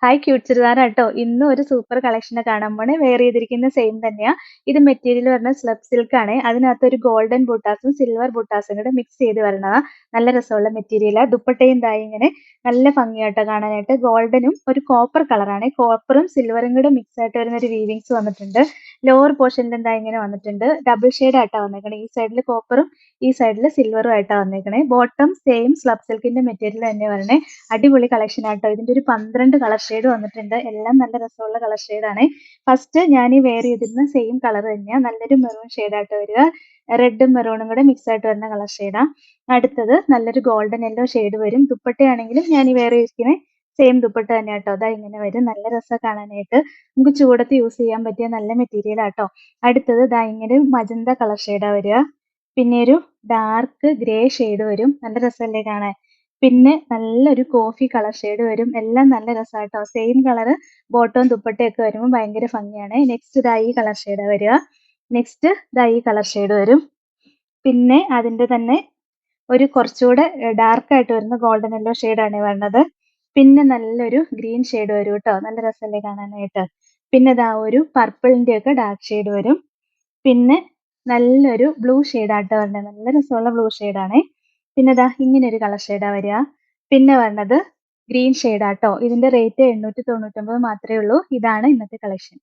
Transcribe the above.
Hi cute ചുരിദാറാട്ടോ. ഇന്നും ഒരു super കളക്ഷനെ കാണാൻ പോണേ. വെയർ ചെയ്തിരിക്കുന്ന സെയിം തന്നെയാ. ഇത് മെറ്റീരിയൽ വരുന്നത് സ്ലബ് സിൽക്ക് ആണ്. അതിനകത്ത് ഒരു ഗോൾഡൻ ബൂട്ടാസും സിൽവർ ബൂട്ടാസും കൂടെ മിക്സ് ചെയ്ത് വരുന്നതാ. നല്ല രസമുള്ള മെറ്റീരിയലാ. ദുപ്പട്ടയും ദാ ഇങ്ങനെ നല്ല ഭംഗിയാട്ടോ കാണാനായിട്ട്. ഗോൾഡനും ഒരു കോപ്പർ കളറാണ്. കോപ്പറും സിൽവറും കൂടെ മിക്സ് ആയിട്ട് വരുന്ന ഒരു വീവിങ്സ് വന്നിട്ടുണ്ട്. ലോവർ പോർഷനിൽ എന്താ ഇങ്ങനെ വന്നിട്ടുണ്ട്. ഡബിൾ ഷെയ്ഡ് ആയിട്ടാ വന്നേക്കണേ. ഈ സൈഡിൽ കോപ്പറും ഈ സൈഡിൽ സിൽവറും ആയിട്ടാ വന്നേക്കണേ. ബോട്ടം സെയിം സ്ലബ് സിൽക്കിന്റെ മെറ്റീരിയൽ തന്നെ വരണേ. അടിപൊളി കളക്ഷൻ ആട്ടോ. ഇതിന്റെ ഒരു 12 കളർ ഷെയ്ഡ് വന്നിട്ടുണ്ട്. എല്ലാം നല്ല രസമുള്ള കളർ ഷെയ്ഡാണ്. ഫസ്റ്റ് ഞാൻ ഈ വെയർ ചെയ്തിരുന്ന സെയിം കളർ തന്നെയാ. നല്ലൊരു മെറൂൺ ഷെയ്ഡായിട്ട് വരിക. റെഡും മെറൂണും കൂടെ മിക്സ് ആയിട്ട് വരുന്ന കളർ ഷെയ്ഡാ. അടുത്തത് നല്ലൊരു ഗോൾഡൻ യെല്ലോ ഷെയ്ഡ് വരും. ദുപ്പട്ടയാണെങ്കിലും ഞാൻ ഈ വെയർ ചെയ്തിരിക്കുന്ന സെയിം ദുപ്പട്ട തന്നെ കേട്ടോ. അതാ ഇങ്ങനെ വരും. നല്ല രസം കാണാനായിട്ട്. നമുക്ക് ചൂടത്ത് യൂസ് ചെയ്യാൻ പറ്റിയ നല്ല മെറ്റീരിയൽ ആട്ടോ. അടുത്തത് ദാ ഇങ്ങനെ മജന്ത കളർ ഷെയ്ഡാ വരിക. പിന്നെ ഒരു ഡാർക്ക് ഗ്രേ ഷെയ്ഡ് വരും. നല്ല രസമല്ലേ കാണാൻ. പിന്നെ നല്ലൊരു കോഫി കളർ ഷെയ്ഡ് വരും. എല്ലാം നല്ല രസാട്ടോ. സെയിം കളറ് ബോട്ടവും ദുപ്പട്ടയൊക്കെ വരുമ്പോൾ ഭയങ്കര ഭംഗിയാണ്. നെക്സ്റ്റ് ദാ ഈ കളർ ഷെയ്ഡാ വരിക. നെക്സ്റ്റ് ദാ ഈ കളർ ഷെയ്ഡ് വരും. പിന്നെ അതിന്റെ തന്നെ ഒരു കുറച്ചുകൂടെ ഡാർക്ക് ആയിട്ട് വരുന്ന ഗോൾഡൻ യെല്ലോ ഷെയ്ഡാണ് വരുന്നത്. പിന്നെ നല്ലൊരു ഗ്രീൻ ഷെയ്ഡ് വരും കേട്ടോ. നല്ല രസമല്ലേ കാണാനായിട്ട്. പിന്നെ ദാ ഒരു പർപ്പിളിന്റെ ഒക്കെ ഡാർക്ക് ഷെയ്ഡ് വരും. പിന്നെ നല്ലൊരു ബ്ലൂ ഷെയ്ഡാട്ടോ വരുന്നത്. നല്ല രസമുള്ള ബ്ലൂ ഷെയ്ഡാണേ. പിന്നെ ദാ ഇങ്ങനെ ഒരു കളർ ഷെയ്ഡാ വരിക. പിന്നെ വരുന്നത് ഗ്രീൻ ഷെയ്ഡാട്ടോ. ഇതിന്റെ റേറ്റ് 899 മാത്രമേ ഉള്ളൂ. ഇതാണ് ഇന്നത്തെ കളക്ഷൻ.